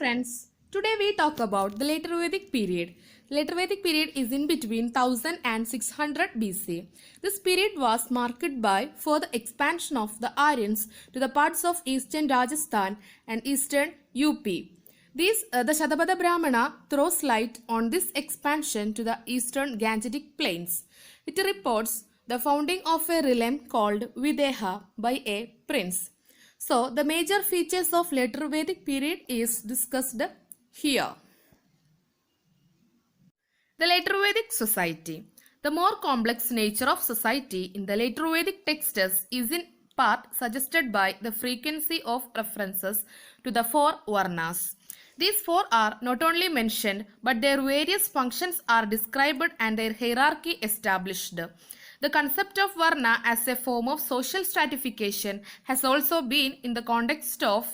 friends, today we talk about the later Vedic period. Later Vedic period is in between 1000 and 600 BC. This period was marked by further expansion of the Aryans to the parts of eastern Rajasthan and eastern UP. The Shatapada Brahmana throws light on this expansion to the eastern Gangetic plains. It reports the founding of a realm called Videha by a prince. So, the major features of later Vedic period is discussed here. The later Vedic society. The more complex nature of society in the later Vedic texts is in part suggested by the frequency of references to the four Varnas. These four are not only mentioned, but their various functions are described and their hierarchy established. The concept of Varna as a form of social stratification has also been in the context of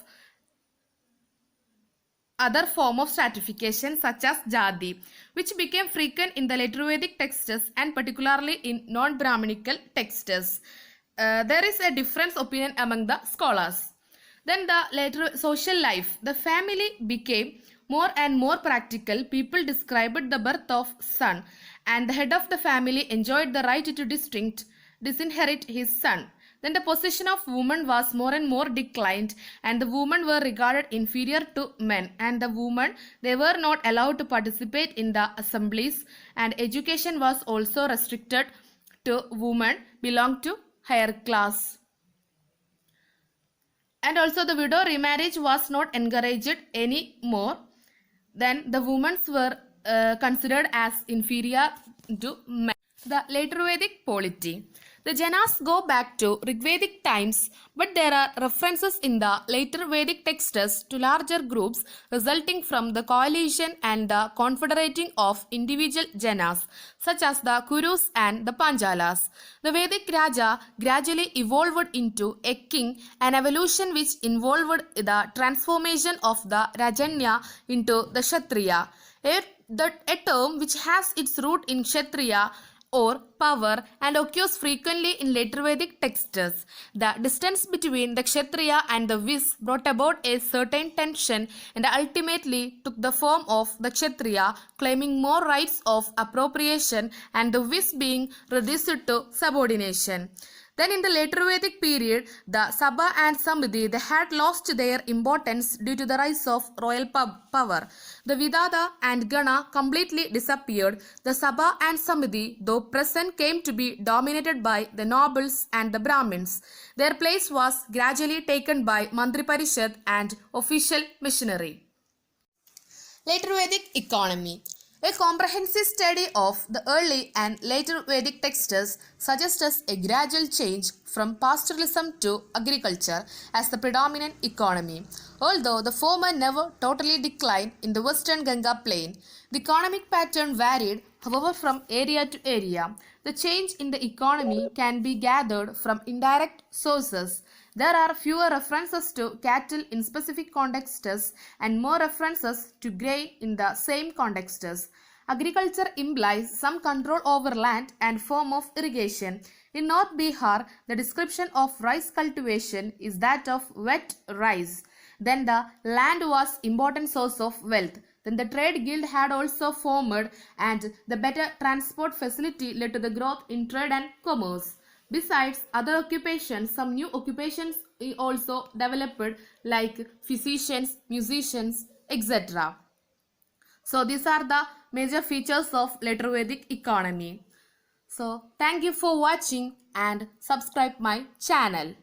other form of stratification such as Jati, which became frequent in the later Vedic texts and particularly in non-Brahminical texts. There is a different opinion among the scholars. Then the later social life. The family became more and more practical. People described the birth of son, and the head of the family enjoyed the right to disinherit his son. Then the position of women was more and more declined, and the women were regarded inferior to men, and the women, they were not allowed to participate in the assemblies, and education was also restricted to women belonging to higher class. And also the widow remarriage was not encouraged anymore. Then the women were considered as inferior to men. The later Vedic polity. The Janas go back to Rigvedic times, but there are references in the later Vedic texts to larger groups resulting from the coalition and the confederating of individual Janas, such as the Kurus and the Panchalas. The Vedic Raja gradually evolved into a king, an evolution which involved the transformation of the Rajanya into the Kshatriya, a term which has its root in Kshatriya or power and occurs frequently in later Vedic texts. The distance between the Kshatriya and the Vis brought about a certain tension and ultimately took the form of the Kshatriya claiming more rights of appropriation and the Vis being reduced to subordination. Then in the later Vedic period, the Sabha and Samiti, they had lost their importance due to the rise of royal power. The Vidada and Gana completely disappeared. The Sabha and Samiti, though present, came to be dominated by the nobles and the Brahmins. Their place was gradually taken by Mantri Parishad and official missionary. Later Vedic economy. A comprehensive study of the early and later Vedic texts suggests a gradual change from pastoralism to agriculture as the predominant economy. Although the former never totally declined in the western Ganga plain, the economic pattern varied, however, from area to area. The change in the economy can be gathered from indirect sources. There are fewer references to cattle in specific contexts and more references to grain in the same contexts. Agriculture implies some control over land and form of irrigation. In North Bihar, the description of rice cultivation is that of wet rice. Then the land was important source of wealth. Then the trade guild had also formed, and the better transport facility led to the growth in trade and commerce. Besides other occupations, some new occupations also developed like physicians, musicians, etc. So these are the major features of later Vedic economy. So thank you for watching and subscribe my channel.